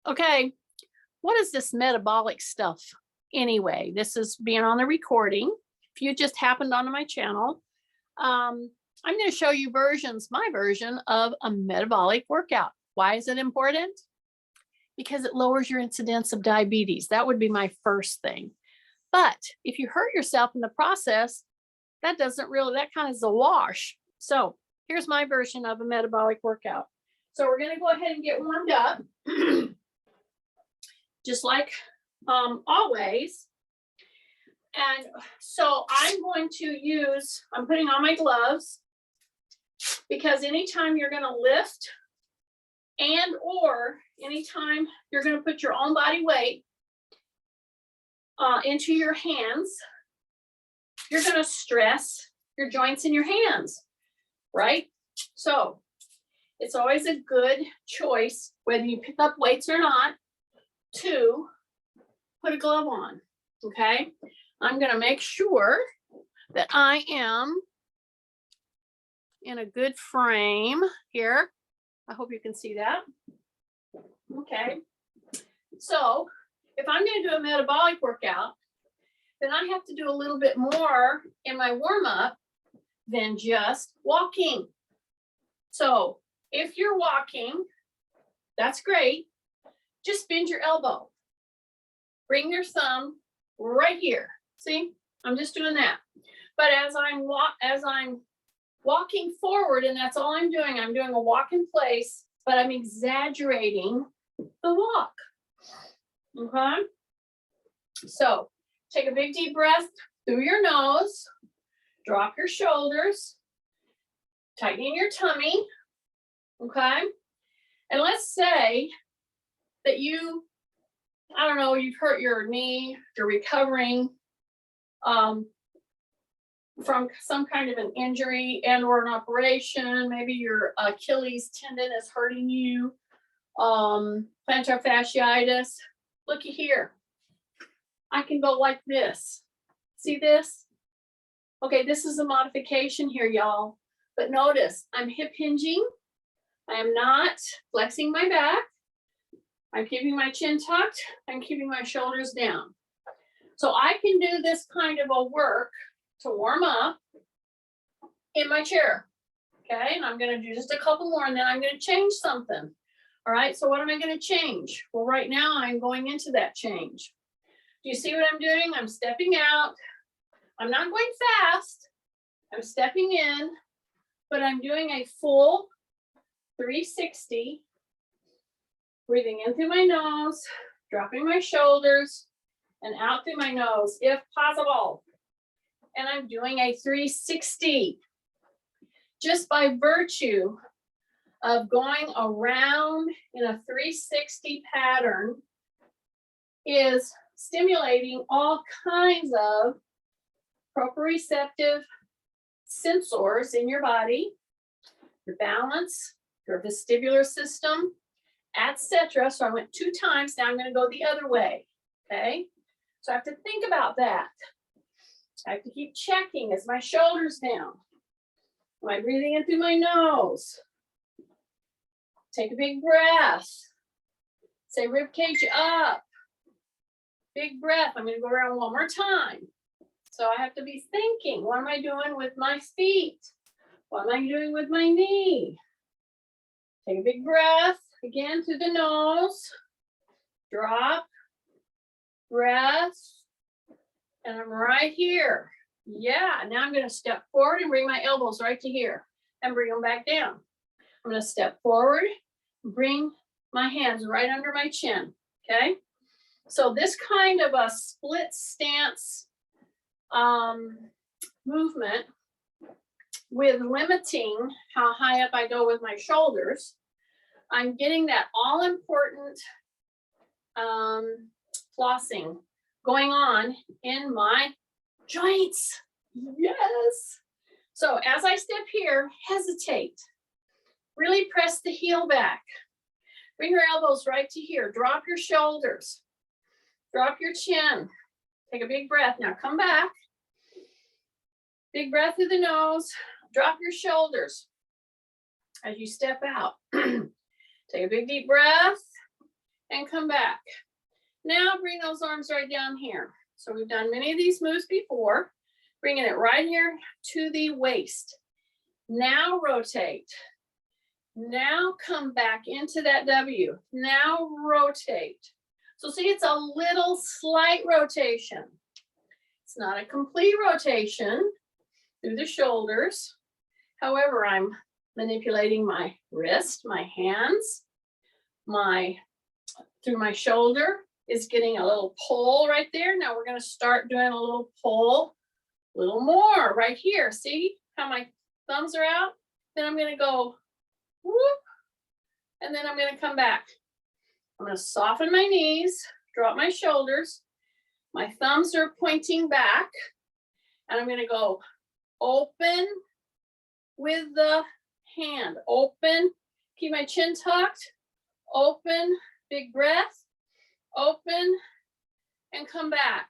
Okay, what is this metabolic stuff anyway? This is being on the recording. If you just happened onto my channel, I'm going to show you my version of a metabolic workout. Why is it important? Because it lowers your incidence of diabetes. That would be my first thing. But if you hurt yourself in the process, that kind of is a wash. So here's my version of a metabolic workout. So we're going to go ahead and get warmed up. Just like always. And so I'm putting on my gloves because anytime you're going to lift or anytime you're going to put your own body weight into your hands, you're going to stress your joints in your hands, right? So it's always a good choice, whether you pick up weights or not, to put a glove on, okay? I'm going to make sure that I am in a good frame here. I hope you can see that. Okay. So if I'm going to do a metabolic workout, then I have to do a little bit more in my warm-up than just walking. So if you're walking, that's great. Just bend your elbow. Bring your thumb right here. See, I'm just doing that. But as I'm walking forward, and that's all I'm doing a walk in place, but I'm exaggerating the walk. Okay? So take a big deep breath through your nose, drop your shoulders, tightening your tummy. Okay? And let's say that you've hurt your knee, you're recovering from some kind of an injury and or an operation. Maybe your Achilles tendon is hurting you, plantar fasciitis. Looky here. I can go like this. See this? Okay, this is a modification here, y'all. But notice, I'm hip hinging. I am not flexing my back. I'm keeping my chin tucked. I'm keeping my shoulders down. So I can do this kind of a work to warm up in my chair. Okay, and I'm going to do just a couple more, and then I'm going to change something. All right, so what am I going to change? Well, right now I'm going into that change. Do you see what I'm doing? I'm stepping out. I'm not going fast. I'm stepping in, but I'm doing a full 360. Breathing in through my nose, dropping my shoulders, and out through my nose, if possible. And I'm doing a 360. Just by virtue of going around in a 360 pattern is stimulating all kinds of proprioceptive sensors in your body, your balance, your vestibular system, etc. So I went 2 times. Now I'm going to go the other way. Okay. So I have to think about that. I have to keep checking. Is my shoulders down? Am I breathing in through my nose? Take a big breath. Say rib cage up. Big breath. I'm going to go around one more time. So I have to be thinking, what am I doing with my feet? What am I doing with my knee? Take a big breath. Again, through the nose, drop, breath, and I'm right here. Yeah, now I'm going to step forward and bring my elbows right to here and bring them back down. I'm going to step forward, bring my hands right under my chin, okay? So this kind of a split stance movement with limiting how high up I go with my shoulders, I'm getting that all-important flossing going on in my joints. Yes. So as I step here, hesitate. Really press the heel back. Bring your elbows right to here. Drop your shoulders. Drop your chin. Take a big breath. Now come back. Big breath through the nose. Drop your shoulders as you step out. Take a big deep breath. and come back. Now bring those arms right down here. So we've done many of these moves before, bringing it right here to the waist. Now rotate. Now come back into that W. Now rotate. So see, it's a little slight rotation. It's not a complete rotation through the shoulders. However, I'm manipulating my wrist, my hands, through my shoulder is getting a little pull right there. Now we're going to start doing a little pull, a little more right here. See how my thumbs are out? Then I'm going to go whoop, and then I'm going to come back. I'm going to soften my knees, drop my shoulders. My thumbs are pointing back, and I'm going to go open with the hand. Open, keep my chin tucked, open, big breath, open, and come back.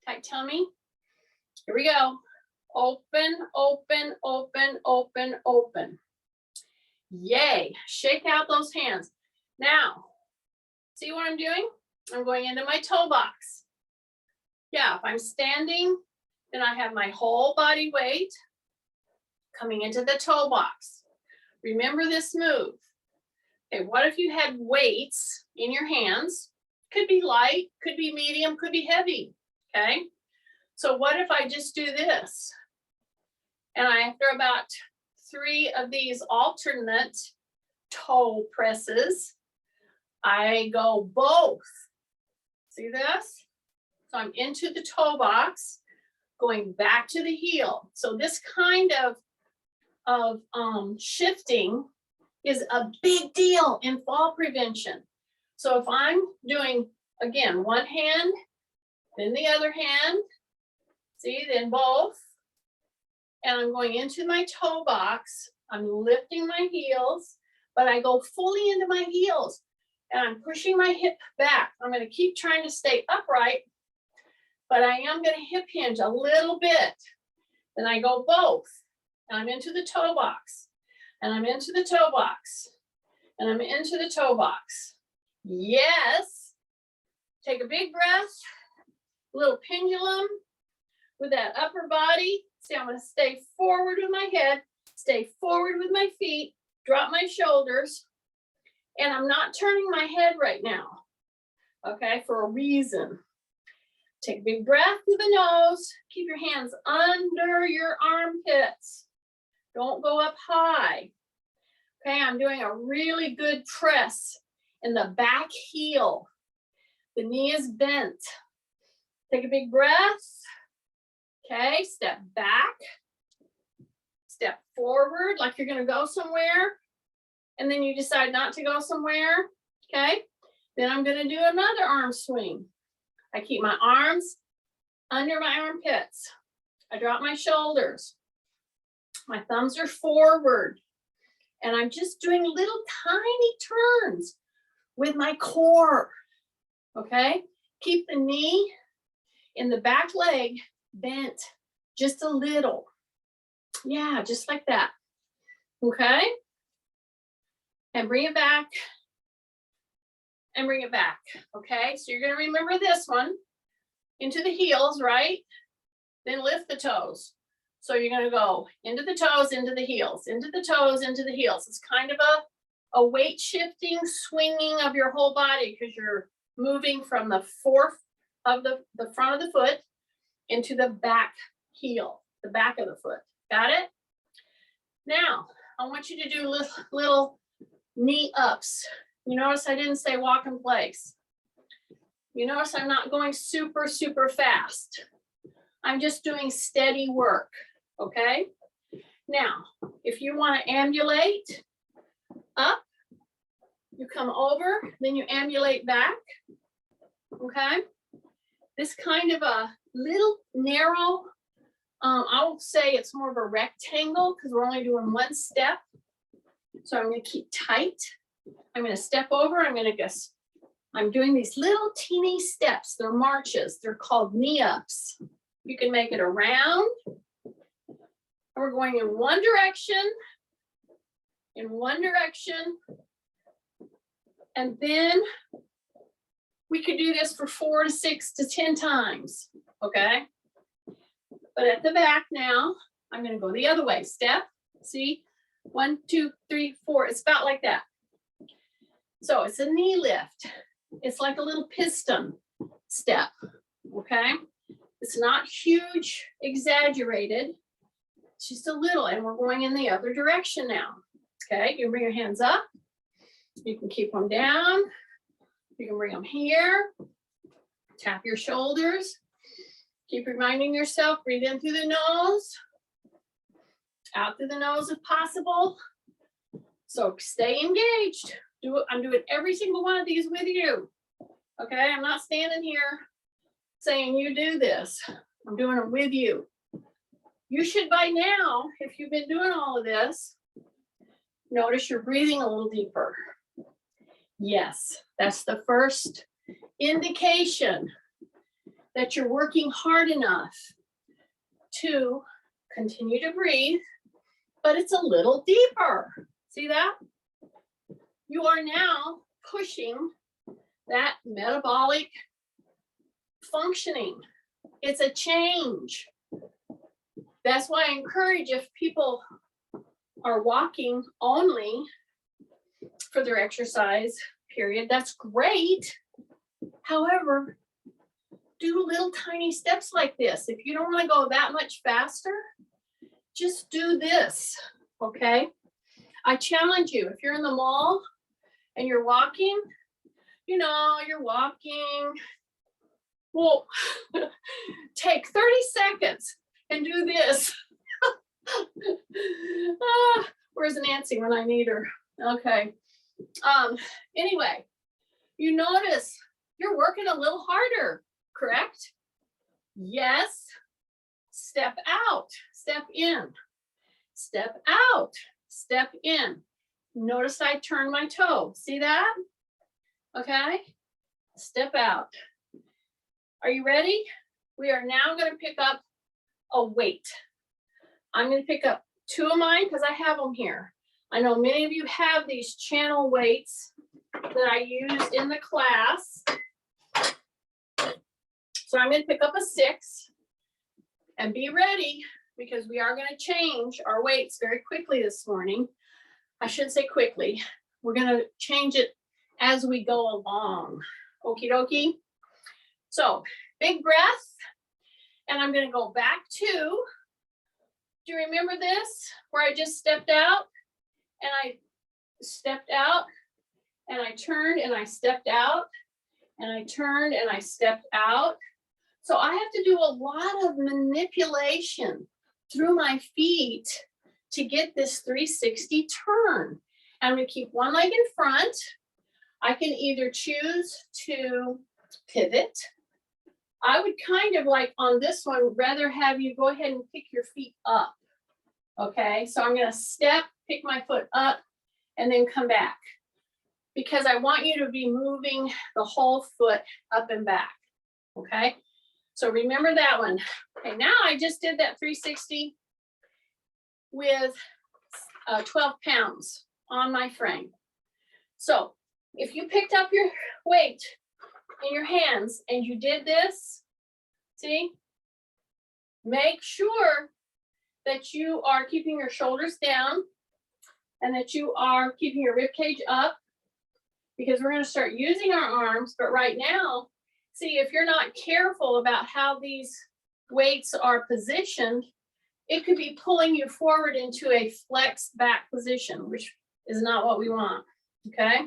Tight tummy. Here we go. Open, open, open, open, open. Yay. Shake out those hands. Now, see what I'm doing? I'm going into my toe box. Yeah, if I'm standing, then I have my whole body weight coming into the toe box. Remember this move. Okay, what if you had weights in your hands? Could be light, could be medium, could be heavy, okay? So what if I just do this? And after about 3 of these alternate toe presses, I go both. See this? So I'm into the toe box, going back to the heel. So this kind of shifting is a big deal in fall prevention. So if I'm doing, again, one hand, then the other hand, see, then both, and I'm going into my toe box, I'm lifting my heels, but I go fully into my heels, and I'm pushing my hip back. I'm going to keep trying to stay upright, but I am going to hip hinge a little bit. Then I go both, and I'm into the toe box, and I'm into the toe box, and I'm into the toe box. Yes. Take a big breath, a little pendulum with that upper body. See, I'm going to stay forward with my head, stay forward with my feet, drop my shoulders, and I'm not turning my head right now, okay, for a reason. Take a big breath through the nose. Keep your hands under your armpits. Don't go up high. Okay, I'm doing a really good press in the back heel. The knee is bent. Take a big breath. Okay, step back. Step forward like you're going to go somewhere. And then you decide not to go somewhere. Okay, then I'm going to do another arm swing. I keep my arms under my armpits. I drop my shoulders. My thumbs are forward. And I'm just doing little tiny turns with my core. Okay? Keep the knee in the back leg bent just a little. Yeah, just like that. Okay? And bring it back. And bring it back. Okay? So you're going to remember this one. Into the heels, right? Then lift the toes. So you're going to go into the toes, into the heels, into the toes, into the heels. It's kind of a weight shifting, swinging of your whole body because you're moving from the fourth of the front of the foot into the back heel, the back of the foot. Got it? Now, I want you to do little knee ups. You notice I didn't say walk in place. You notice I'm not going super, super fast. I'm just doing steady work, okay? Now, if you want to ambulate up, you come over, then you ambulate back, okay? This kind of a little narrow, I will say it's more of a rectangle because we're only doing one step. So I'm going to keep tight. I'm going to step over. I'm doing these little teeny steps. They're marches. They're called knee ups. You can make it around. And we're going in one direction, and then We could do this for 4 to 6 to 10 times, okay? But at the back now, I'm gonna go the other way. Step, see? 1, 2, 3, 4. It's about like that. So it's a knee lift. It's like a little piston step, okay? It's not huge, exaggerated. It's just a little, and we're going in the other direction now, okay? You bring your hands up. You can keep them down. You can bring them here. Tap your shoulders. Keep reminding yourself, breathe in through the nose. Out through the nose if possible. So stay engaged. I'm doing every single one of these with you. Okay, I'm not standing here saying you do this. I'm doing them with you. You should by now, if you've been doing all of this, notice you're breathing a little deeper. Yes, that's the first indication that you're working hard enough to continue to breathe, but it's a little deeper. See that? You are now pushing that metabolic functioning. It's a change. That's why I encourage, if people are walking only for their exercise period, that's great. However, do little tiny steps like this. If you don't want to go that much faster, just do this, okay? I challenge you, if you're in the mall and you're walking, you know, you're walking, well, take 30 seconds and do this. Where's Nancy when I need her? Okay. Anyway, you notice you're working a little harder, correct? Yes. Step out, step in, step out, step in. Notice I turn my toe. See that? Okay. Step out. Are you ready? We are now going to pick up a weight. I'm going to pick up 2 of mine because I have them here. I know many of you have these channel weights that I used in the class. So I'm going to pick up a 6 and be ready because we are going to change our weights very quickly this morning. I shouldn't say quickly. We're going to change it as we go along. Okie dokie. So big breath. And I'm going to go back to, do you remember this? Where I just stepped out and I stepped out and I turned and I stepped out and I turned and I stepped out. So I have to do a lot of manipulation through my feet to get this 360 turn. And I'm going to keep one leg in front. I can either choose to pivot. I would kind of like on this one, rather have you go ahead and pick your feet up. Okay, so I'm going to step, pick my foot up, and then come back. Because I want you to be moving the whole foot up and back. Okay, so remember that one. Okay, now I just did that 360 with 12 pounds on my frame. So if you picked up your weight in your hands and you did this, see, make sure that you are keeping your shoulders down and that you are keeping your rib cage up, because we're going to start using our arms. But right now, see, if you're not careful about how these weights are positioned, it could be pulling you forward into a flexed back position, which is not what we want. Okay.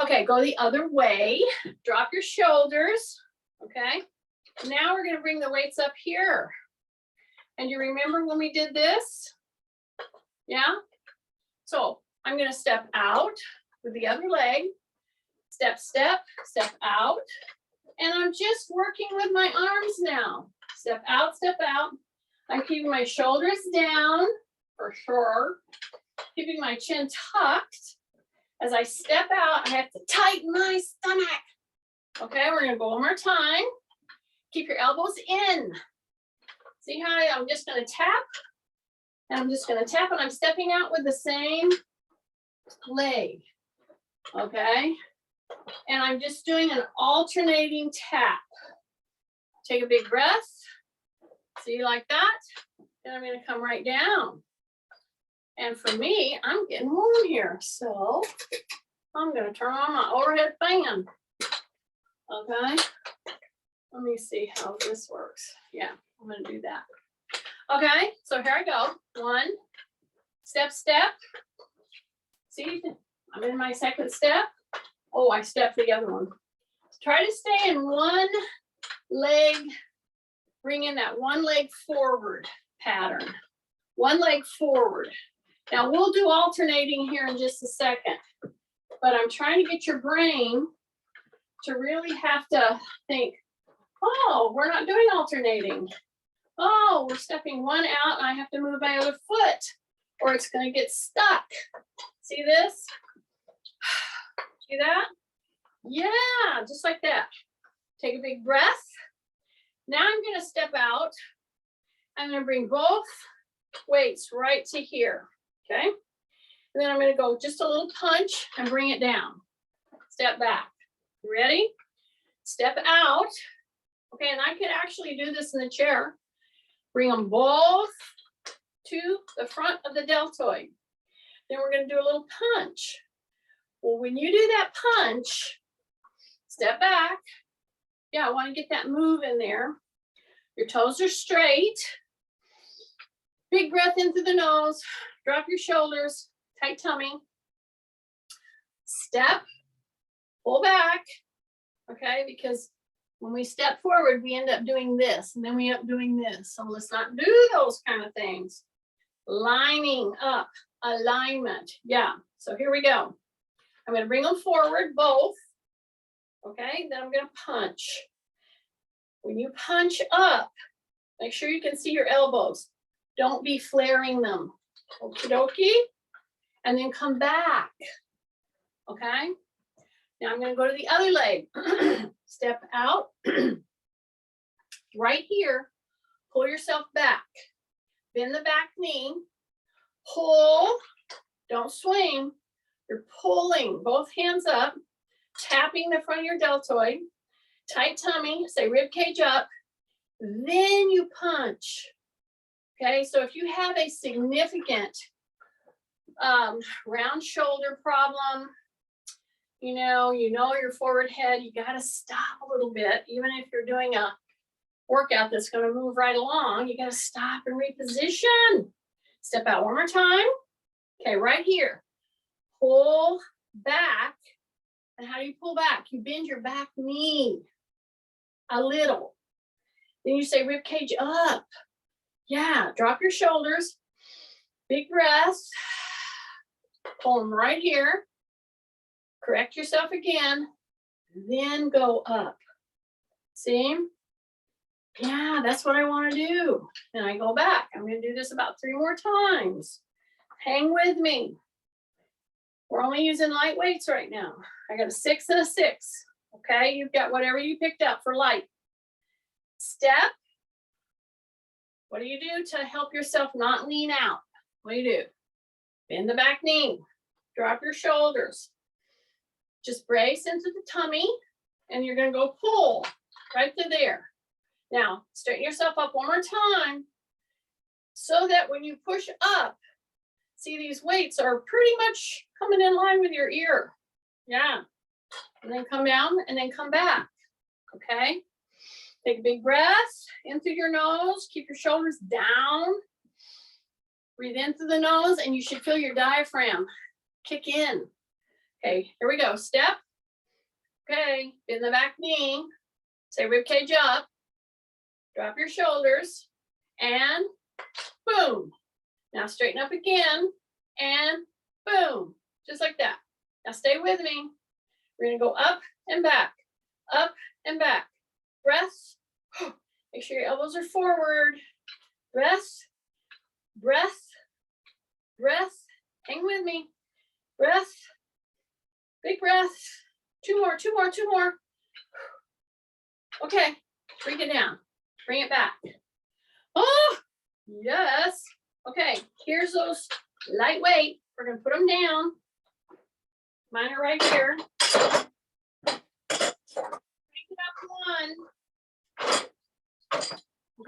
Okay, go the other way. Drop your shoulders. Okay. Now we're going to bring the weights up here. And you remember when we did this? Yeah? So I'm going to step out with the other leg. Step, step, step out. And I'm just working with my arms now. Step out, step out. I'm keeping my shoulders down for sure. Keeping my chin tucked. As I step out, I have to tighten my stomach. Okay, we're going to go one more time. Keep your elbows in. See how I'm just going to tap? And I'm just going to tap, and I'm stepping out with the same leg. Okay? And I'm just doing an alternating tap. Take a big breath. See, like that. Then I'm going to come right down. And for me, I'm getting warm here. So I'm going to turn on my overhead fan. Okay. Let me see how this works. Yeah, I'm going to do that. Okay, so here I go. 1, step, step. See, I'm in my second step. Oh, I stepped the other one. Try to stay in one leg, bring in that one leg forward pattern. One leg forward. Now we'll do alternating here in just a second, but I'm trying to get your brain to really have to think, oh, we're not doing alternating. Oh, we're stepping one out and I have to move my other foot or it's going to get stuck. See this? See that? Yeah, just like that. Take a big breath. Now I'm going to step out. I'm going to bring both weights right to here. Okay. And then I'm going to go just a little punch and bring it down. Step back. You ready? Step out. Okay. And I could actually do this in the chair. Bring them both to the front of the deltoid. Then we're going to do a little punch. Well, when you do that punch, step back. Yeah, I want to get that move in there. Your toes are straight. Big breath in through the nose. Drop your shoulders. Tight tummy. Step. Pull back. Okay, because when we step forward, we end up doing this. And then we end up doing this. So let's not do those kind of things. Lining up. Alignment. Yeah. So here we go. I'm going to bring them forward, both. Okay, then I'm going to punch. When you punch up, make sure you can see your elbows. Don't be flaring them. Okie dokie. And then come back. Okay. Now I'm going to go to the other leg. Step out. Right here. Pull yourself back. Bend the back knee. Pull. Don't swing. You're pulling both hands up. Tapping the front of your deltoid. Tight tummy. Say rib cage up. Then you punch. Okay, so if you have a significant round shoulder problem, you know your forward head, you got to stop a little bit. Even if you're doing a workout that's going to move right along, you got to stop and reposition. Step out one more time. Okay, right here. Pull back. And how do you pull back? You bend your back knee a little. Then you say rib cage up. Yeah, drop your shoulders. Big breath. Pull them right here. Correct yourself again. Then go up. See? Yeah, that's what I want to do. And I go back. I'm going to do this about 3 more times. Hang with me. We're only using light weights right now. I got a 6 and a 6. Okay, you've got whatever you picked up for light. Step. What do you do to help yourself not lean out? What do you do? Bend the back knee. Drop your shoulders. Just brace into the tummy and you're going to go pull right to there. Now, straighten yourself up one more time so that when you push up, see these weights are pretty much coming in line with your ear. Yeah. And then come down and then come back. Okay. Take a big breath in through your nose. Keep your shoulders down. Breathe in through the nose and you should feel your diaphragm kick in. Okay, here we go. Step. Okay, bend the back knee. Say rib cage up. Drop your shoulders and boom. Now straighten up again and boom. Just like that. Now stay with me. We're going to go up and back. Up and back. Breath. Make sure your elbows are forward. Breath. Breath. Breath. Hang with me. Breath. Big breath. 2 more, 2 more, 2 more. Okay. Bring it down. Bring it back. Oh, yes. Okay. Here's those lightweight. We're going to put them down. Mine are right here.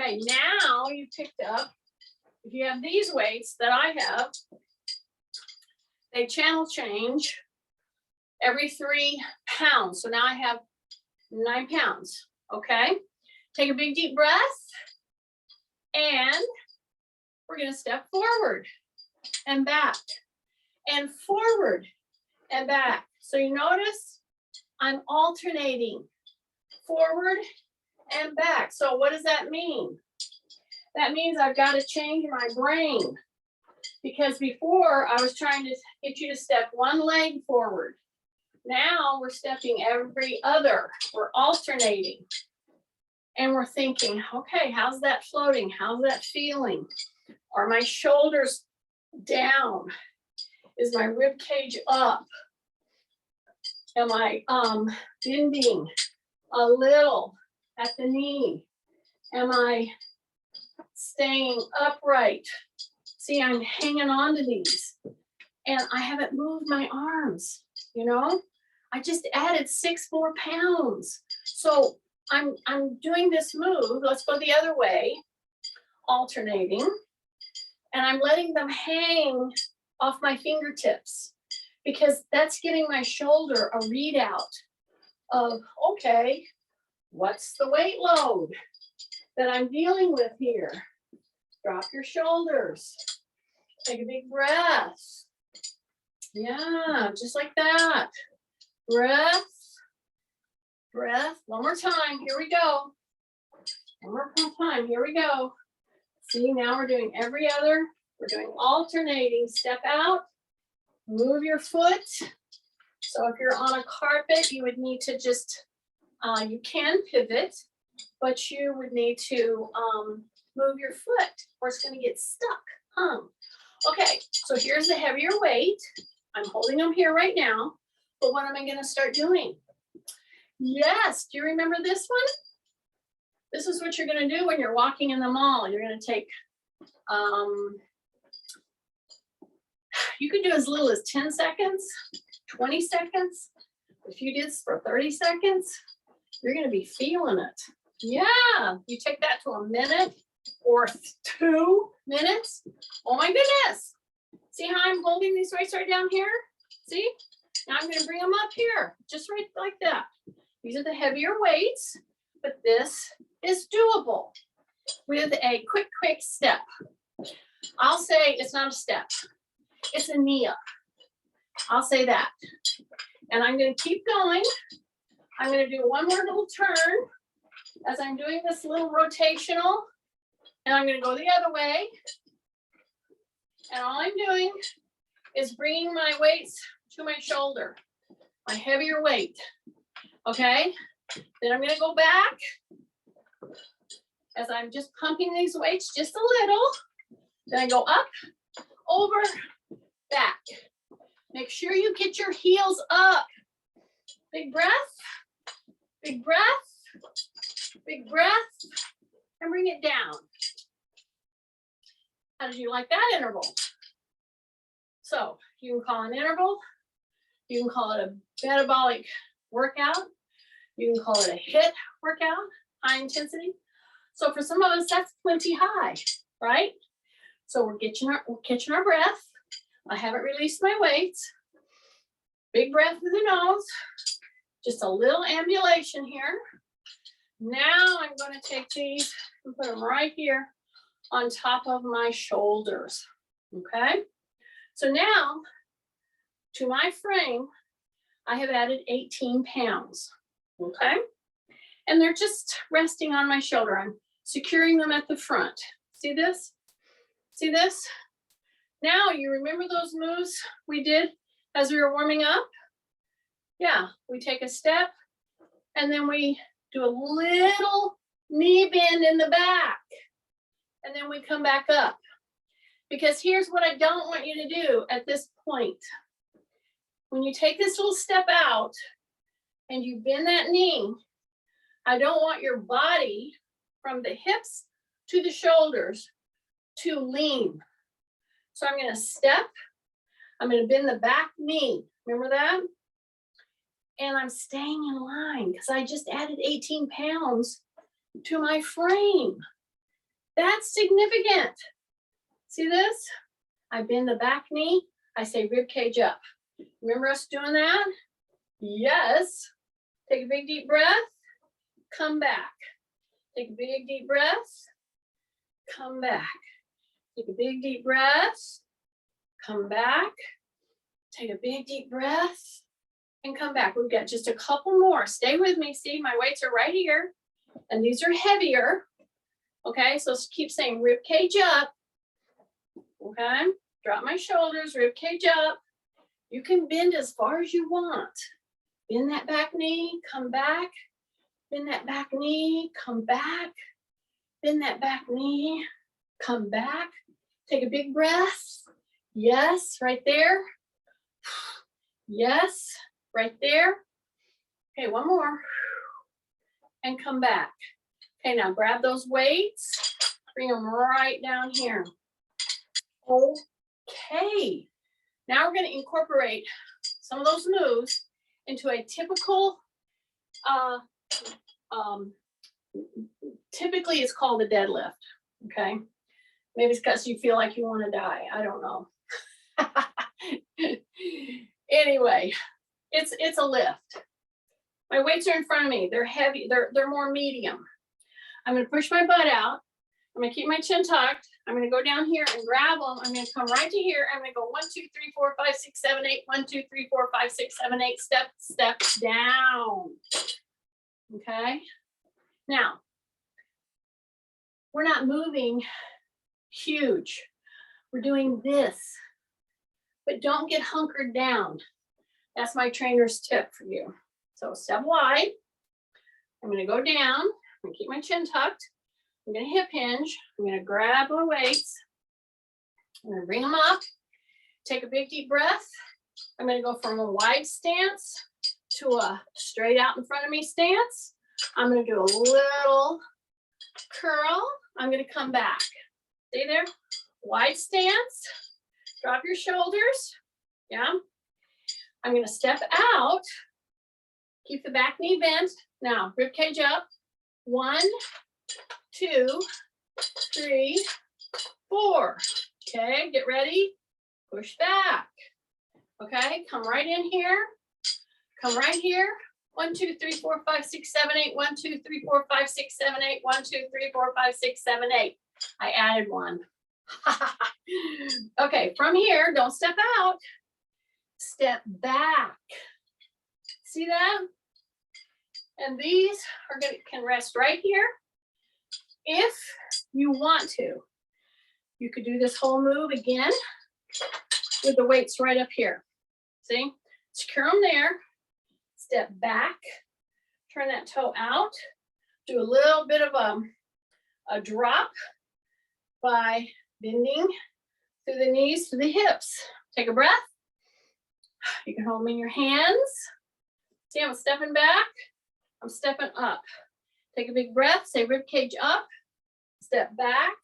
Okay, now you picked up, if you have these weights that I have, they channel change every 3 pounds. So now I have 9 pounds, okay? Take a big deep breath, and we're gonna step forward and back, and forward and back. So you notice I'm alternating forward and back. So what does that mean? That means I've got to change my brain, because before I was trying to get you to step one leg forward. Now we're stepping every other. We're alternating. And we're thinking, okay, how's that floating? How's that feeling? Are my shoulders down? Is my rib cage up? Am I bending a little at the knee? Am I staying upright? See, I'm hanging on to these, and I haven't moved my arms, you know? I just added 6 more pounds. So I'm doing this move. Let's go the other way, alternating, and I'm letting them hang off my fingertips, because that's giving my shoulder a readout of, okay, what's the weight load that I'm dealing with here? Drop your shoulders. Take a big breath. Yeah, just like that. Breath, breath. One more time. Here we go. One more time. Here we go. See, now we're doing every other. We're doing alternating. Step out. Move your foot. So if you're on a carpet, you would need to just, you can pivot, but you would need to move your foot, or it's going to get stuck. Okay, so here's the heavier weight. I'm holding them here right now, but what am I going to start doing? Yes, do you remember this one? This is what you're going to do when you're walking in the mall. You're going to take, you could do as little as 10 seconds, 20 seconds. If you did this for 30 seconds, you're going to be feeling it. Yeah, you take that to a minute or 2 minutes. Oh my goodness. See how I'm holding these weights right down here? See? Now I'm going to bring them up here, just right like that. These are the heavier weights, but this is doable with a quick step. I'll say it's not a step. It's a knee up. I'll say that. And I'm going to keep going. I'm going to do one more little turn as I'm doing this little rotational. And I'm going to go the other way. And all I'm doing is bringing my weights to my shoulder, my heavier weight. Okay? Then I'm going to go back as I'm just pumping these weights just a little. Then I go up, over, back. Make sure you get your heels up. Big breath, big breath, big breath, and bring it down. How did you like that interval? So you can call it an interval. You can call it a metabolic workout. You can call it a HIIT workout, high intensity. So for some of us, that's plenty high, right? So we're catching our breath. I haven't released my weights. Big breath through the nose. Just a little ambulation here. Now I'm going to take these and put them right here on top of my shoulders. Okay? So now, to my frame, I have added 18 pounds. Okay? And they're just resting on my shoulder. I'm securing them at the front. See this? See this? Now, you remember those moves we did as we were warming up? Yeah, we take a step and then we do a little knee bend in the back. And then we come back up. Because here's what I don't want you to do at this point. When you take this little step out and you bend that knee, I don't want your body from the hips to the shoulders to lean. So I'm going to step. I'm going to bend the back knee. Remember that? And I'm staying in line because I just added 18 pounds to my frame. That's significant. See this? I bend the back knee. I say rib cage up. Remember us doing that? Yes. Take a big deep breath. Come back. Take a big deep breath. Come back. Take a big deep breath. Come back. Take a big deep breath and come back. We've got just a couple more. Stay with me. See, my weights are right here and these are heavier. Okay, so keep saying rib cage up. Okay, drop my shoulders, rib cage up. You can bend as far as you want. Bend that back knee, come back. Bend that back knee, come back. Bend that back knee, come back. Take a big breath. Yes, right there. Yes, right there. Okay, one more. And come back. Okay, now grab those weights. Bring them right down here. Okay. Now we're going to incorporate some of those moves into a typical, typically it's called a deadlift. Okay. Maybe it's because you feel like you want to die. I don't know. Anyway, it's a lift. My weights are in front of me. They're heavy. They're more medium. I'm going to push my butt out. I'm going to keep my chin tucked. I'm going to go down here and grab them. I'm going to come right to here. I'm going to go 1, 2, 3, 4, 5, 6, 7, 8. 1, 2, 3, 4, 5, 6, 7, 8. Step down. Okay. Now, we're not moving huge. We're doing this, but don't get hunkered down. That's my trainer's tip for you. So step wide. I'm going to go down. I'm going to keep my chin tucked. I'm going to hip hinge. I'm going to grab my weights. I'm going to bring them up. Take a big deep breath. I'm going to go from a wide stance to a straight out in front of me stance. I'm going to do a little curl. I'm going to come back. Stay there. Wide stance. Drop your shoulders. Yeah. I'm going to step out. Keep the back knee bent. Now, rib cage up. 1, 2, 3, 4. Okay, get ready. Push back. Okay, come right in here. Come right here. 1, 2, 3, 4, 5, 6, 7, 8. 1, 2, 3, 4, 5, 6, 7, 8. 1, 2, 3, 4, 5, 6, 7, 8. I added one. Okay, from here, don't step out. Step back. See that? And these are can rest right here. If you want to, you could do this whole move again with the weights right up here. See? Secure them there. Step back. Turn that toe out. Do a little bit of a drop by bending through the knees to the hips. Take a breath. You can hold them in your hands. See, I'm stepping back. I'm stepping up. Take a big breath. Say rib cage up. Step back.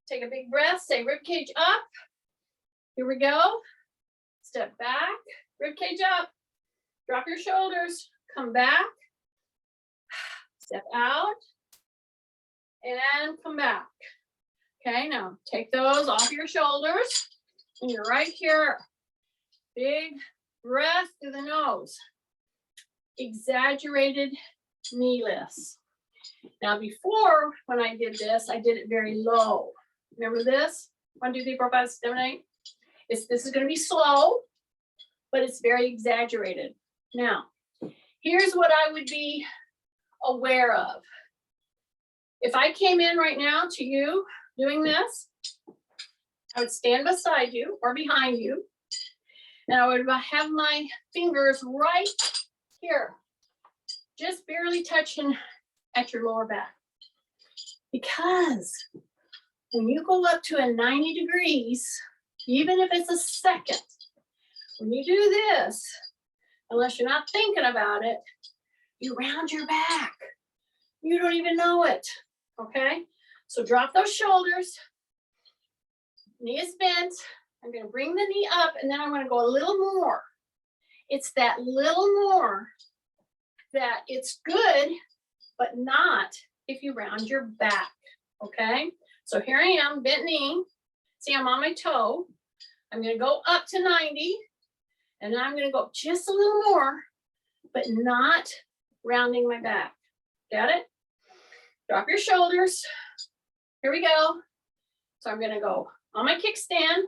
Take a big breath. Say rib cage up. Here we go. Step back. Rib cage up. Drop your shoulders. Come back. Step out. And come back. Okay, now take those off your shoulders. And you're right here. Big breath through the nose. Exaggerated knee lifts. Now before, when I did this, I did it very low. Remember this? 1, 2, 3, 4, 5, 6, 7, 8. This is going to be slow, but it's very exaggerated. Now, here's what I would be aware of. If I came in right now to you doing this, I would stand beside you or behind you, and I would have my fingers right here, just barely touching at your lower back. Because when you go up to a 90 degrees, even if it's a second, when you do this, unless you're not thinking about it, you round your back. You don't even know it, okay? So drop those shoulders. Knee is bent. I'm going to bring the knee up, and then I'm going to go a little more. It's that little more that it's good, but not if you round your back. Okay, so here I am, bent knee. See, I'm on my toe. I'm gonna go up to 90, and then I'm gonna go just a little more, but not rounding my back. Got it? Drop your shoulders. Here we go. So I'm gonna go on my kickstand.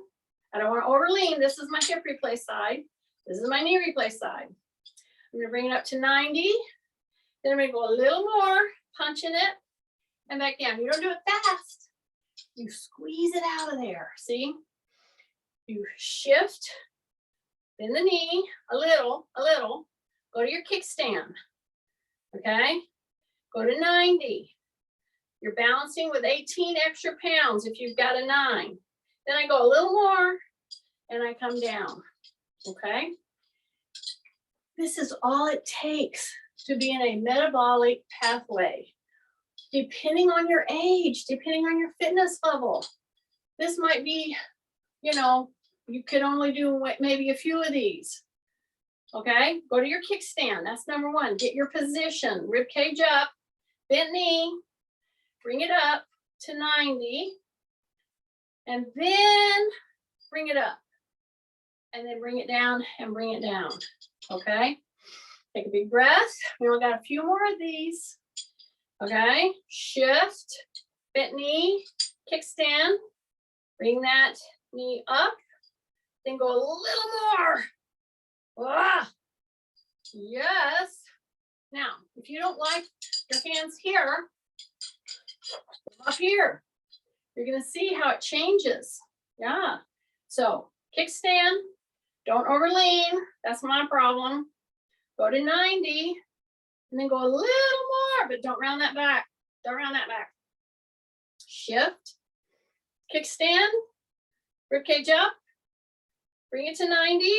I don't want to overlean. This is my hip replace side. This is my knee replace side. I'm gonna bring it up to 90. Then I'm gonna go a little more, punching it, and back down. You don't do it fast. You squeeze it out of there. See? You shift, bend the knee a little. Go to your kickstand. Okay? Go to 90. You're balancing with 18 extra pounds if you've got a 9. Then I go a little more and I come down. Okay? This is all it takes to be in a metabolic pathway. Depending on your age, depending on your fitness level. This might be, you know, you could only do maybe a few of these. Okay? Go to your kickstand. That's number 1. Get your position. Rib cage up, bent knee. Bring it up to 90. And then bring it up. And then bring it down and bring it down. Okay? Take a big breath. We only got a few more of these. Okay? Shift, bent knee, kickstand. Bring that knee up. Then go a little more. Ah, yes. Now, if you don't like your hands here, up here, you're going to see how it changes. Yeah. So kickstand, don't overlean. That's my problem. Go to 90 and then go a little more, but don't round that back. Don't round that back. Shift, kickstand, ribcage up, bring it to 90,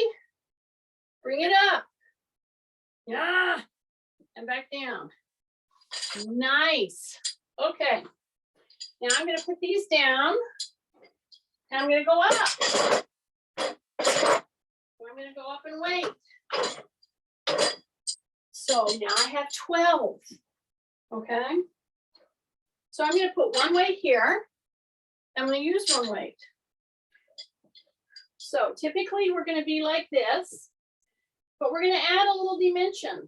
bring it up. Yeah. And back down. Nice. Okay. Now I'm going to put these down and I'm going to go up. I'm going to go up and wait. So now I have 12. Okay. So I'm going to put one weight here. I'm going to use one weight. So typically we're going to be like this, but we're going to add a little dimension.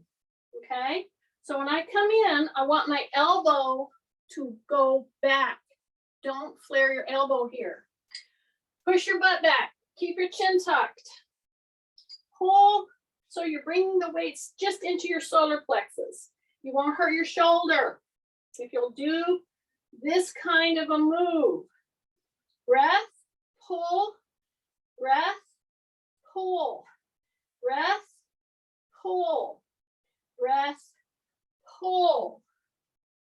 Okay. So when I come in, I want my elbow to go back. Don't flare your elbow here. Push your butt back. Keep your chin tucked. Pull so you're bringing the weights just into your solar plexus. You won't hurt your shoulder if you'll do this kind of a move. Breath, pull, breath, pull, breath, pull, breath, pull.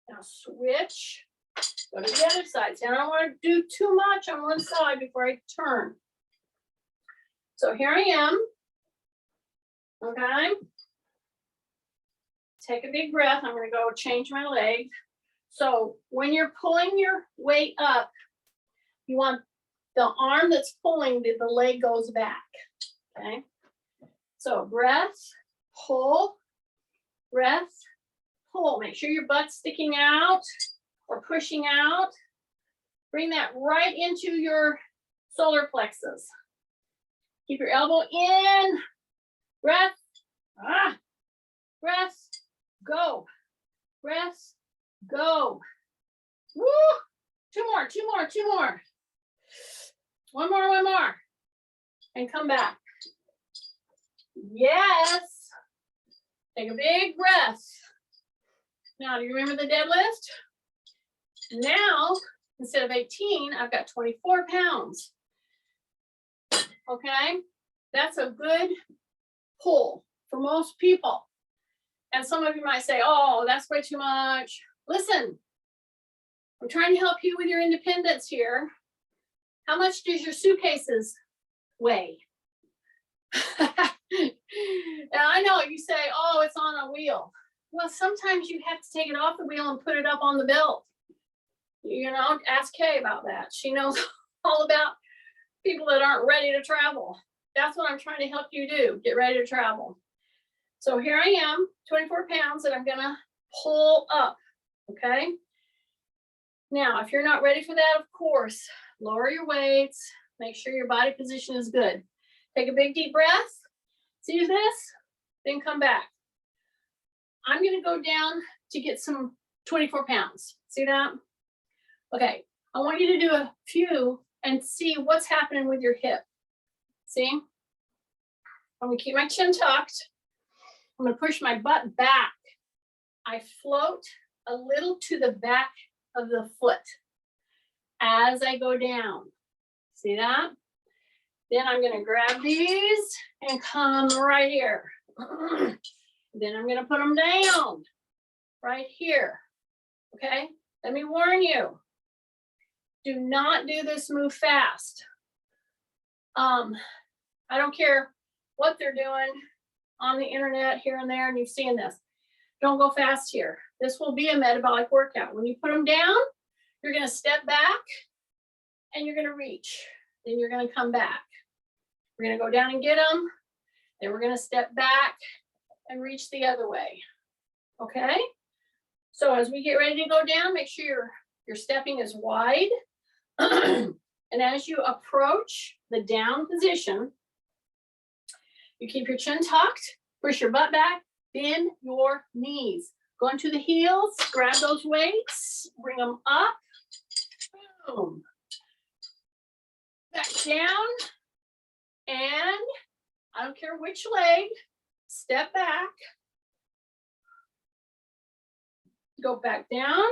Now switch. Go to the other side. See, I don't want to do too much on one side before I turn. So here I am. Okay. Take a big breath. I'm going to go change my leg. So when you're pulling your weight up, you want the arm that's pulling, the leg goes back. Okay. So breath, pull, breath, pull. Make sure your butt's sticking out or pushing out. Bring that right into your solar plexus. Keep your elbow in. Breath. Breath. Go. Breath. Go. Woo! Two more. One more. And come back. Yes. Take a big breath. Now, do you remember the deadlift? Now, instead of 18, I've got 24 pounds. Okay? That's a good pull for most people. And some of you might say, oh, that's way too much. Listen, I'm trying to help you with your independence here. How much does your suitcases weigh? Now, I know you say, oh, it's on a wheel. Well, sometimes you have to take it off the wheel and put it up on the belt. You know, ask Kay about that. She knows all about people that aren't ready to travel. That's what I'm trying to help you do. Get ready to travel. So here I am, 24 pounds that I'm going to pull up. Okay. Now, if you're not ready for that, of course, lower your weights, make sure your body position is good. Take a big deep breath, see this, then come back. I'm gonna go down to get some 24 pounds. See that? Okay, I want you to do a few and see what's happening with your hip. See? I'm gonna keep my chin tucked. I'm gonna push my butt back. I float a little to the back of the foot as I go down. See that? Then I'm gonna grab these and come right here. Then I'm gonna put them down right here. Okay? Let me warn you. Do not do this move fast. I don't care what they're doing on the internet here and there, and you've seen this. Don't go fast here. This will be a metabolic workout. When you put them down, you're gonna step back and you're gonna reach. Then you're gonna come back. We're gonna go down and get them. Then we're gonna step back and reach the other way. Okay? So as we get ready to go down, make sure your stepping is wide. And as you approach the down position, you keep your chin tucked, push your butt back, bend your knees. Go into the heels, grab those weights, bring them up, boom. Back down, and I don't care which leg, step back, go back down,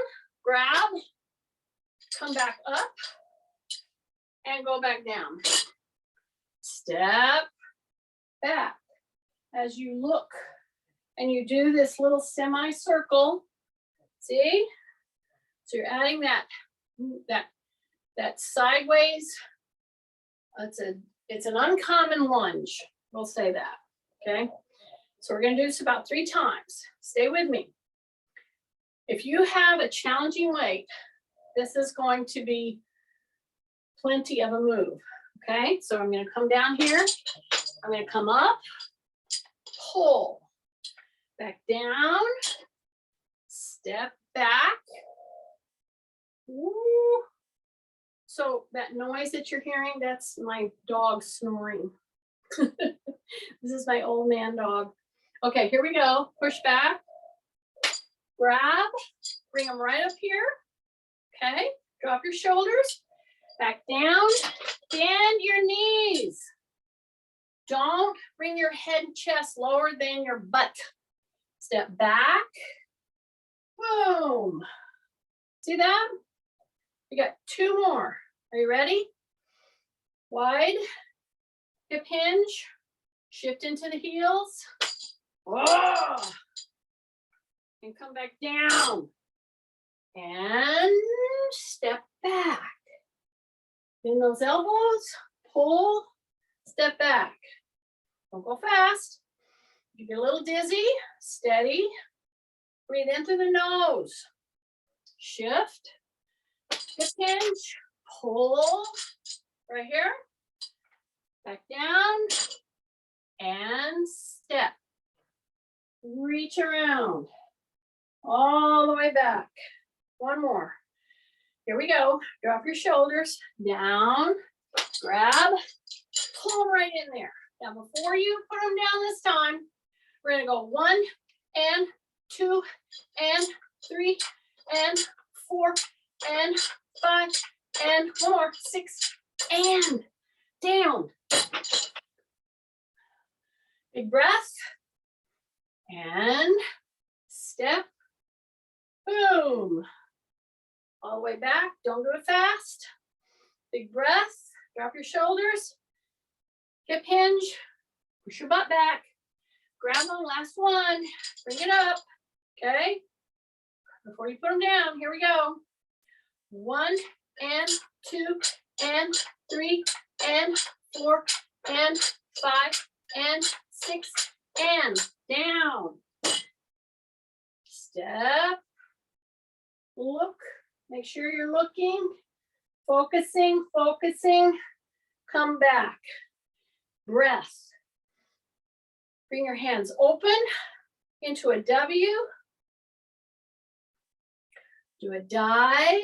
grab, come back up, and go back down. Step back. As you look and you do this little semicircle, see? So you're adding that sideways. It's an uncommon lunge. We'll say that, okay? So we're gonna do this about 3 times. Stay with me. If you have a challenging weight, this is going to be plenty of a move, okay? So I'm gonna come down here. I'm gonna come up, pull, back down, step back. Woo. So that noise that you're hearing, that's my dog snoring. This is my old man dog. Okay, here we go. Push back, grab, bring them right up here. Okay, drop your shoulders, back down, bend your knees. Don't bring your head and chest lower than your butt. Step back, boom. See that? We got 2 more. Are you ready? Wide, hip hinge, shift into the heels. Whoa. And come back down. And step back. Bend those elbows, pull, step back. Don't go fast. You get a little dizzy, steady. Breathe in through the nose. Shift, hip hinge, pull, right here. Back down, and step. Reach around, all the way back. 1 more. Here we go. Drop your shoulders down, grab, pull them right in there. Now, before you put them down this time, we're gonna go 1 and 2 and 3 and 4 and 5 and 1 more, 6 and down. Big breath and step, boom. All the way back, don't do it fast. Big breath, drop your shoulders, hip hinge, push your butt back, grab on last one, bring it up, okay? Before you put them down, here we go. 1 and 2 and 3 and 4 and 5 and 6 and down. Step, look, make sure you're looking, focusing, come back. Breath. Bring your hands open into a W. Do a dive,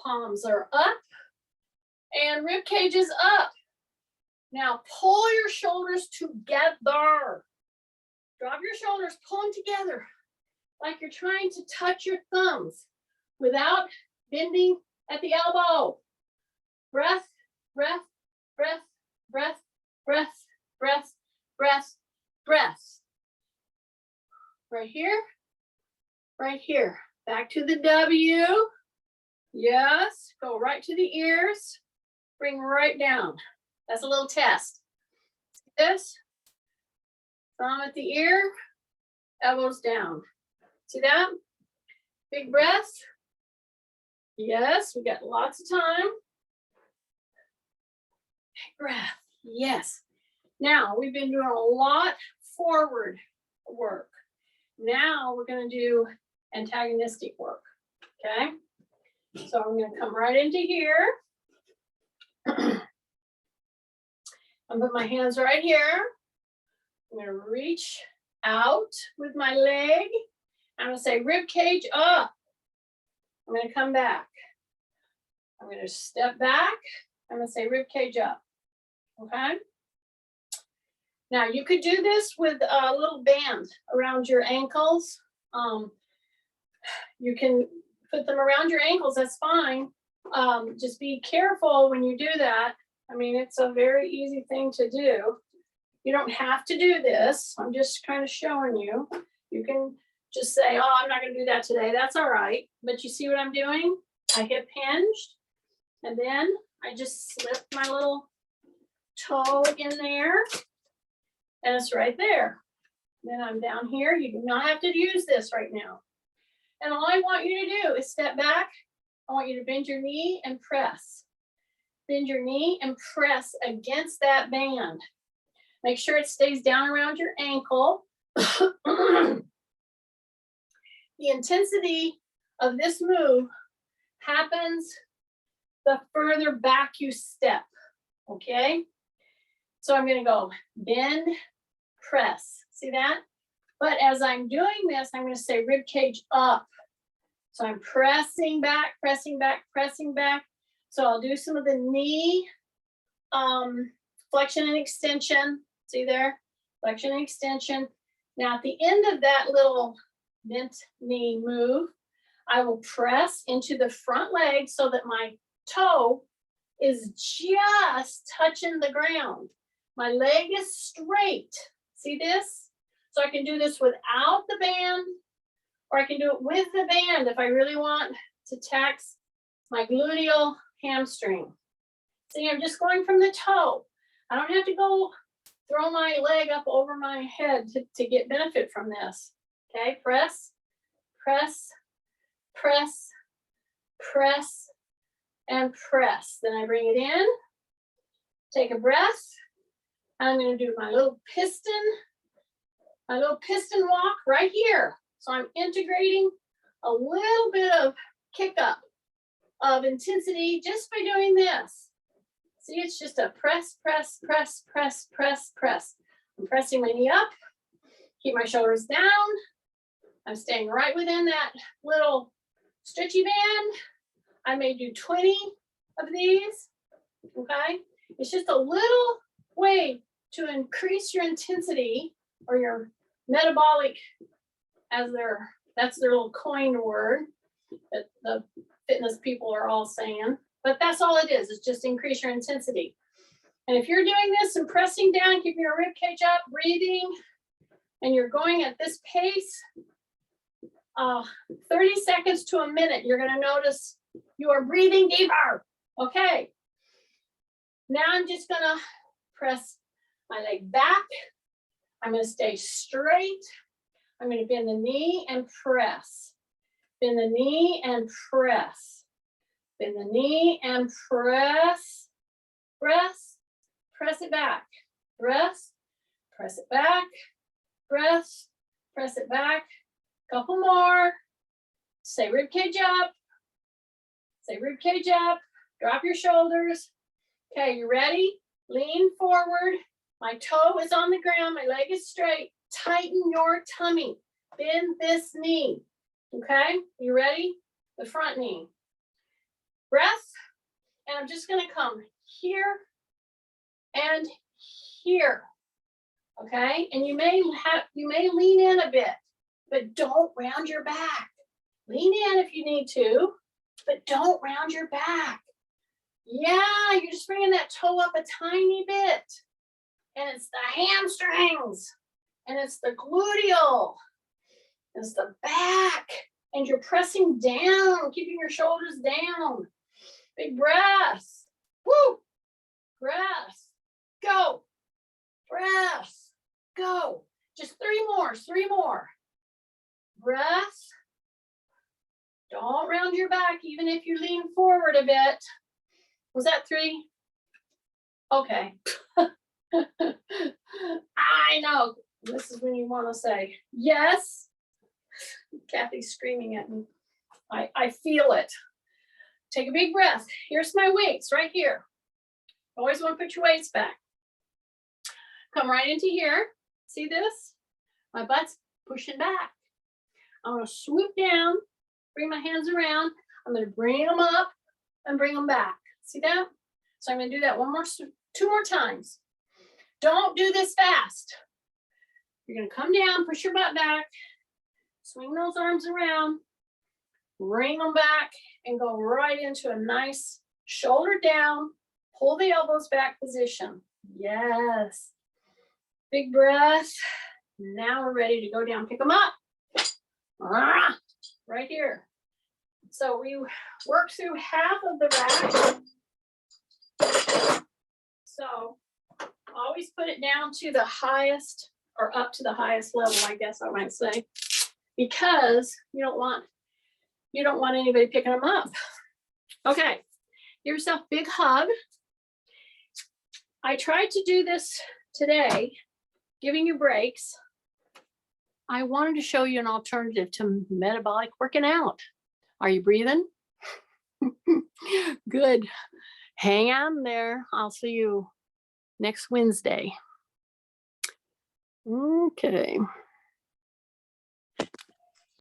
Palms are up and rib cage is up. Now pull your shoulders together. Drop your shoulders, pull them together like you're trying to touch your thumbs without bending at the elbow. Breath, breath, breath, breath, breath, breath, breath, breath. Right here, right here. Back to the W. Yes, go right to the ears. Bring right down. That's a little test. See this? Thumb at the ear, elbows down. See that? Big breath. Yes, we got lots of time. Big breath. Yes. Now, we've been doing a lot forward work. Now, we're going to do antagonistic work. Okay? So, I'm going to come right into here. I'm going to put my hands right here. I'm going to reach out with my leg. I'm going to say rib cage up. I'm going to come back. I'm going to step back. I'm going to say rib cage up. Okay? Now, you could do this with a little band around your ankles. You can put them around your ankles. That's fine. Just be careful when you do that. I mean, it's a very easy thing to do. You don't have to do this. I'm just kind of showing you. You can just say, oh, I'm not going to do that today. That's all right. But you see what I'm doing? I hip hinged. And then I just slip my little toe in there. And it's right there. Then I'm down here. You do not have to use this right now. And all I want you to do is step back. I want you to bend your knee and press. Bend your knee and press against that band. Make sure it stays down around your ankle. The intensity of this move happens the further back you step, okay? So I'm gonna go bend, press, see that? But as I'm doing this, I'm gonna say rib cage up. So I'm pressing back, pressing back, pressing back. So I'll do some of the knee flexion and extension. See there? Flexion and extension. Now at the end of that little bent knee move, I will press into the front leg so that my toe is just touching the ground. My leg is straight. See this? So I can do this without the band, or I can do it with the band if I really want to tax my gluteal hamstring. See, I'm just going from the toe. I don't have to go throw my leg up over my head to get benefit from this. Okay, press, press, press, press, and press. Then I bring it in, take a breath. I'm going to do my little piston walk right here. So I'm integrating a little bit of kick up of intensity just by doing this. See, it's just a press, press, press, press, press, press. I'm pressing my knee up, keep my shoulders down. I'm staying right within that little stretchy band. I may do 20 of these, okay? It's just a little way to increase your intensity or your metabolic, that's their little coined word that the fitness people are all saying. But that's all it is. It's just increase your intensity. And if you're doing this and pressing down, keeping your rib cage up, breathing, and you're going at this pace, 30 seconds to a minute, you're going to notice you are breathing deeper. Okay. Now I'm just going to press my leg back. I'm going to stay straight. I'm going to bend the knee and press. Bend the knee and press. Bend the knee and press. Press. Press it back. Press. Press it back. Press. Press it back. Couple more. Say rib cage up. Say rib cage up. Drop your shoulders. Okay, you ready? Lean forward. My toe is on the ground. My leg is straight. Tighten your tummy. Bend this knee. Okay, you ready? The front knee. breath. And I'm just gonna come here and here. Okay, and you may lean in a bit, but don't round your back. Lean in if you need to, but don't round your back. Yeah, you're just bringing that toe up a tiny bit. And it's the hamstrings, and it's the gluteal, it's the back, and you're pressing down, keeping your shoulders down. Big breath. Woo! Breath. Go. Breath. Go. Just three more. Breath. Don't round your back, even if you lean forward a bit. Was that 3? Okay. I know. This is when you want to say, yes. Kathy's screaming at me. I feel it. Take a big breath. Here's my weights right here. Always want to put your weights back. Come right into here. See this? My butt's pushing back. I'm going to swoop down, bring my hands around. I'm going to bring them up and bring them back. See that? So I'm going to do that 2 more times. Don't do this fast. You're going to come down, push your butt back, swing those arms around, bring them back, and go right into a nice shoulder down, pull the elbows back position. Yes. Big breath. Now we're ready to go down. Pick them up. Right here. So we work through half of the rack. So always put it down to the highest, or up to the highest level, I guess I might say, because you don't want anybody picking them up. Okay, give yourself a big hug. I tried to do this today, giving you breaks. I wanted to show you an alternative to metabolic working out. Are you breathing? Good. Hang on there. I'll see you next Wednesday. Okay.